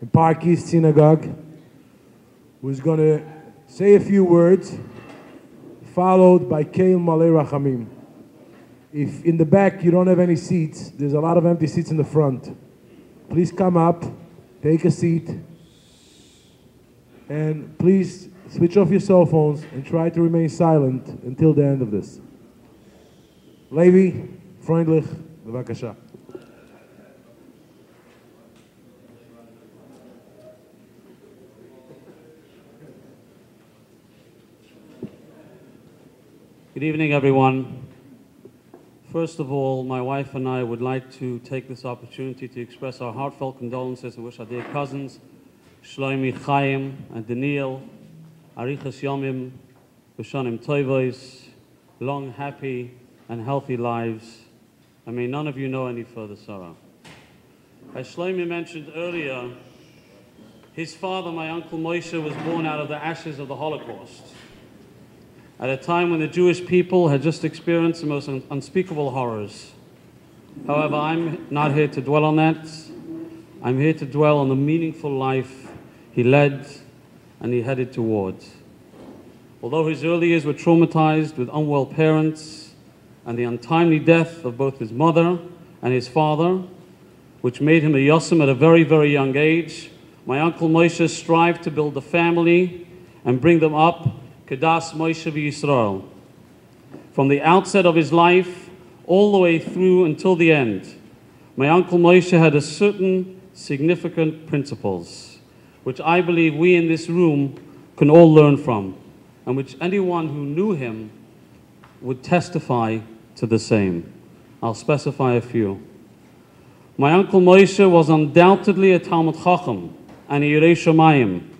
in Park East Synagogue, who's going to say a few words, followed by Maleh Rachamim. If in the back you don't have any seats, there's a lot of empty seats in the front. Please come up, take a seat, and please switch off your cell phones and try to remain silent until the end of this. Laivi Freundlich, bevakasha. Good evening, everyone. First of all, my wife and I would like to take this opportunity to express our heartfelt condolences and wish our dear cousins, Shloshim, Chaim, and Daniel, Arichas Yomim, B'shanim Toivos, long, happy, and healthy lives, and may none of you know any further sorrow. As Shloshim mentioned earlier, his father, my uncle Moshe, was born out of the ashes of the Holocaust, at a time when the Jewish people had just experienced the most unspeakable horrors. However, I'm not here to dwell on that. I'm here to dwell on the meaningful life he led and he headed towards. Although his early years were traumatized with unwell parents and the untimely death of both his mother and his father, which made him a Yosem at a very, very young age, my uncle Moshe strived to build a family and bring them up Kedas Moshe v'Yisrael. From the outset of his life, all the way through until the end, my uncle Moshe had a certain significant principles, which I believe we in this room can all learn from, and which anyone who knew him would testify to the same. I'll specify a few. My uncle Moshe was undoubtedly a Talmud Chacham and a Yirei Shamayim.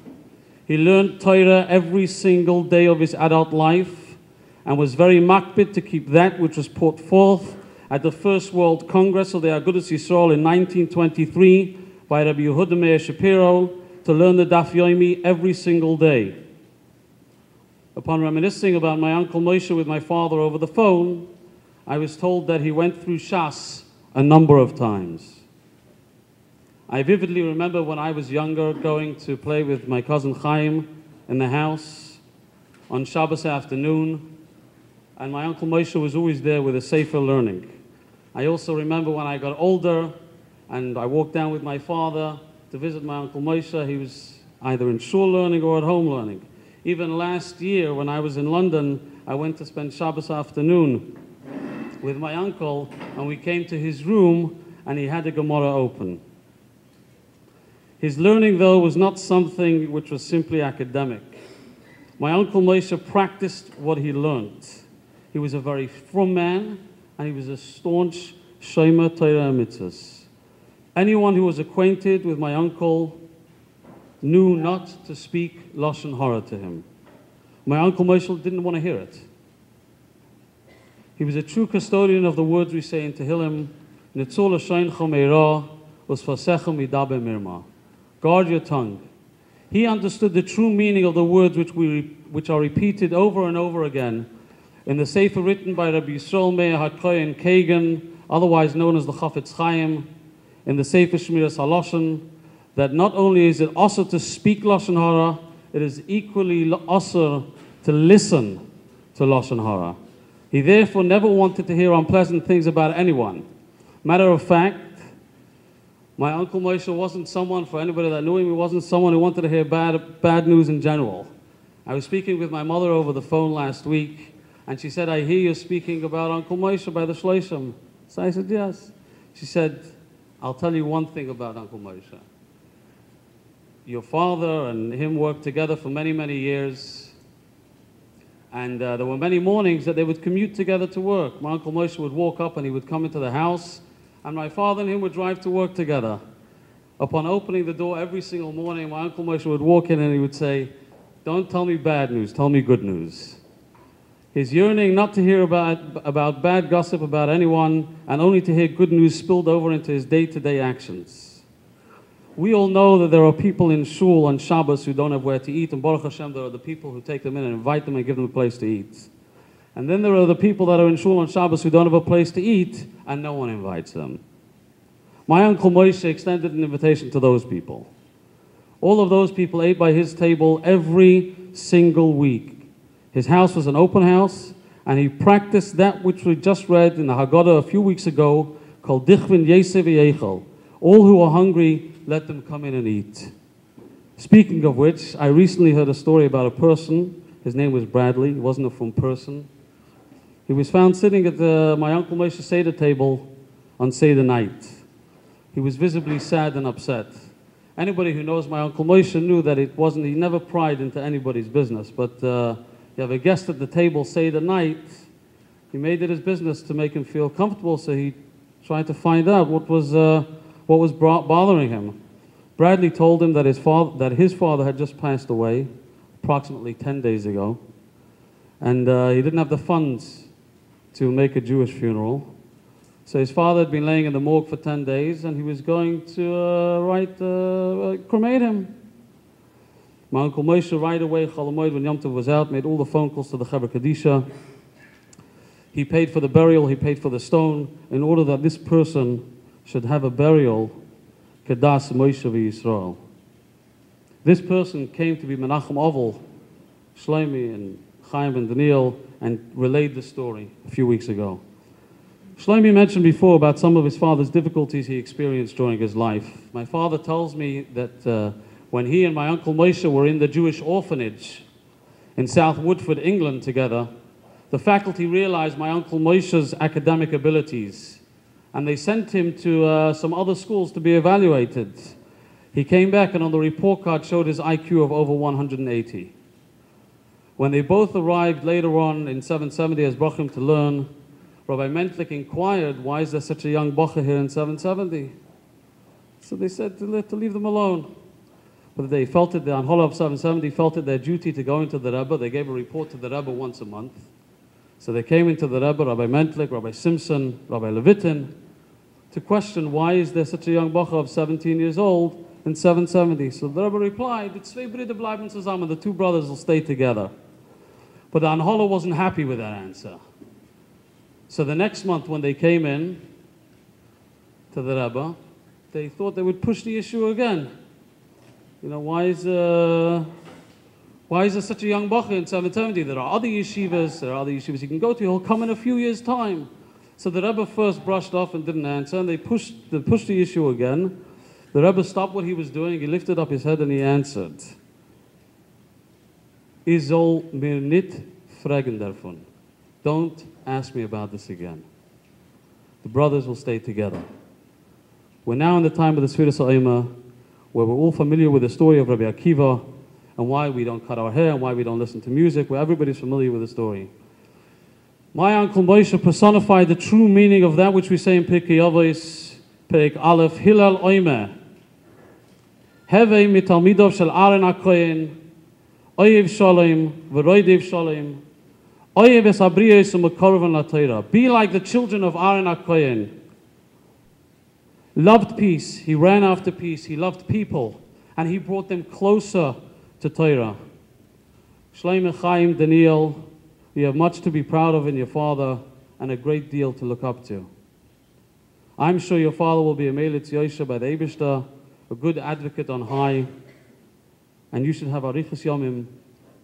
He learned Torah every single day of his adult life and was very makbid to keep that which was put forth at the First World Congress of the Agudas Yisrael in 1923 by Rabbi Yehuda Meir Shapiro to learn the Daf Yomi every single day. Upon reminiscing about my uncle Moshe with my father over the phone, I was told that he went through Shas a number of times. I vividly remember when I was younger going to play with my cousin Chaim in the house on Shabbos afternoon, and my uncle Moshe was always there with a sefer learning. I also remember when I got older and I walked down with my father to visit my uncle Moshe. He was either in shul learning or at home learning. Even last year when I was in London, I went to spend Shabbos afternoon with my uncle, and we came to his room and he had the Gemara open. His learning, though, was not something which was simply academic. My uncle Moshe practiced what he learned. He was a very frum man, and he was a staunch Shomer Torah mitzvahs. Anyone who was acquainted with my uncle knew not to speak Lashon Hara to him. My uncle Moshe didn't want to hear it. He was a true custodian of the words we say in Tehillim, Nitzul L'shoincha meira u'sfasecha midaber mirma. Guard your tongue. He understood the true meaning of the words which are repeated over and over again in the sefer written by Rabbi Yisrael Meir HaKohen Kagan, otherwise known as the Chafetz Chaim, in the sefer Shmiras HaLashon, that not only is it also to speak Lashon Hara, it is equally also to listen to Lashon Hara. He therefore never wanted to hear unpleasant things about anyone. Matter of fact, my uncle Moshe wasn't someone, for anybody that knew him, he wasn't someone who wanted to hear bad news in general. I was speaking with my mother over the phone last week, and she said, I hear you speaking about Uncle Moshe by the Shloshim. So I said, yes. She said, I'll tell you one thing about Uncle Moshe. Your father and him worked together for many, many years, and there were many mornings that they would commute together to work. My Uncle Moshe would walk up and he would come into the house, and my father and him would drive to work together. Upon opening the door every single morning, my Uncle Moshe would walk in and he would say, don't tell me bad news, tell me good news. His yearning not to hear about bad gossip about anyone, and only to hear good news spilled over into his day-to-day actions. We all know that there are people in shul on Shabbos who don't have where to eat, and Baruch Hashem, there are the people who take them in and invite them and give them a place to eat. And then there are the people that are in shul on Shabbos who don't have a place to eat, and no one invites them. My Uncle Moshe extended an invitation to those people. All of those people ate by his table every single week. His house was an open house, and he practiced that which we just read in the Haggadah a few weeks ago, called Dichvin Yesev Yechel. All who are hungry, let them come in and eat. Speaking of which, I recently heard a story about a person. His name was Bradley. He wasn't a from person. He was found sitting at my Uncle Moshe's Seder table on Seder night. He was visibly sad and upset. Anybody who knows my Uncle Moshe knew that he never pried into anybody's business. But you have a guest at the table Seder night, he made it his business to make him feel comfortable, so he tried to find out what was bothering him. Bradley told him that his father had just passed away approximately 10 days ago, and he didn't have the funds to make a Jewish funeral. So his father had been laying in the morgue for 10 days, and he was going to cremate him. My Uncle Moshe right away, Chol Hamoed, when Yom Tov was out, made all the phone calls to the Chevra Kadisha. He paid for the burial, he paid for the stone, in order that this person should have a burial Kedas Moshe v'Yisrael. This person came to be Menachem Oval, Shlomi and Chaim and Daniel, and relayed the story a few weeks ago. Shlomi mentioned before about some of his father's difficulties he experienced during his life. My father tells me that when he and my Uncle Moshe were in the Jewish orphanage in South Woodford, England together, the faculty realized my Uncle Moshe's academic abilities, and they sent him to some other schools to be evaluated. He came back and on the report card showed his IQ of over 180. When they both arrived later on in 770 as Brachim to learn, Rabbi Mentlik inquired, why is there such a young Bacha here in 770? So they said to leave them alone. But they felt it, the Anhola of 770 felt it their duty to go into the Rebbe. They gave a report to the Rebbe once a month. So they came into the Rebbe, Rabbi Mentlik, Rabbi Simpson, Rabbi Levitin, to question why is there such a young Bacha of 17 years old in 770. So the Rebbe replied, "It's zwei Brüder bleiben zusammen, the two brothers will stay together." But the Anhola wasn't happy with that answer. So the next month when they came in to the Rebbe, they thought they would push the issue again. You know, why is there such a young Bacha in 770? There are other yeshivas you can go to. He'll come in a few years' time. So the Rebbe first brushed off and didn't answer, and they pushed the issue again. The Rebbe stopped what he was doing, he lifted up his head and he answered, "Ich soll mir nicht fragen davon." Don't ask me about this again. The brothers will stay together. We're now in the time of the Sfiras HaOmer, where we're all familiar with the story of Rabbi Akiva, and why we don't cut our hair, and why we don't listen to music, where everybody's familiar with the story. My Uncle Moshe personified the true meaning of that which we say in Pirkei Avos, Perek Aleph, Hillel Oimer. Hevei mitalmidov shel Aaron HaKohen, Oyev Shalom, V'roidev Shalom, Oyev es Abriyos u'Mekorvan LaTorah. Be like the children of Aaron HaKohen. Loved peace, he ran after peace, he loved people, and he brought them closer to Torah. Shlomi Chaim Daniel, you have much to be proud of in your father and a great deal to look up to. I'm sure your father will be a Melitz Yosha by the Eibishter, a good advocate on high, and you should have Arichas Yomim,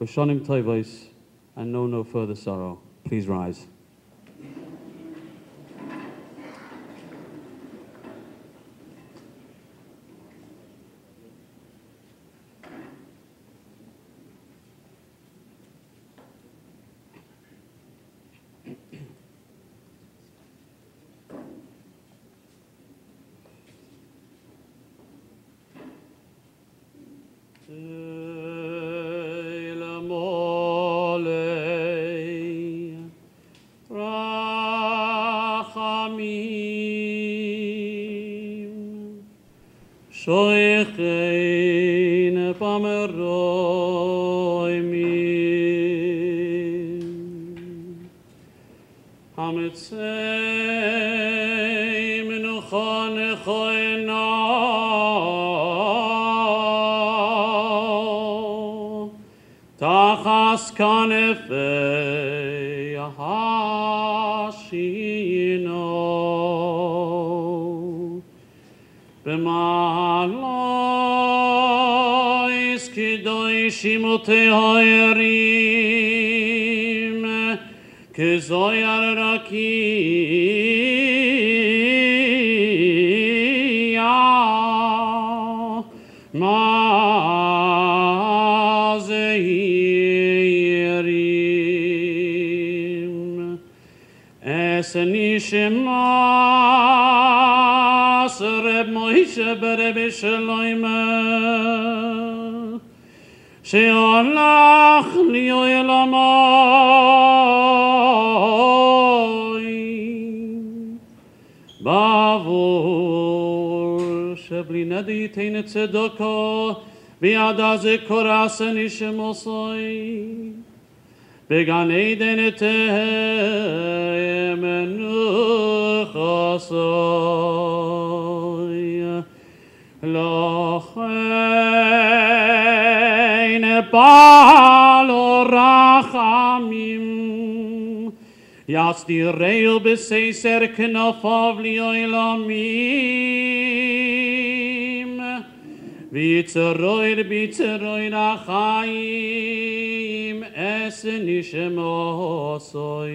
B'shonim Tovos, and know no further sorrow. Please rise. Maleh, Rachamim, Shoichein Pameroimim, Hamitzei Menucha Nechoina, Tachas kanefei hashino b'malach הנשימות טהורים כזוהר רקיע מה זהירים אס נשמאס רב מוישה ברב שלוימה שהלך ליואל המים בעבור שבלי נדי ייתן צדקו ביד הזה קורס נשמוסוי בגן עדן תהיה מנוחסוי לכן פעלו רחמים יסתירהו בססר כנפיו לעולמים ויצרוי החיים אס נשמוסוי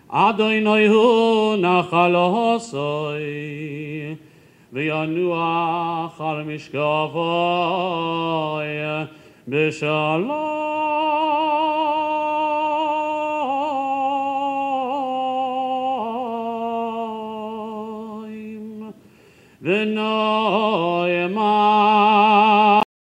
אדוני הוא נחלוסוי וינוח על משכבוי בשלום ונאמר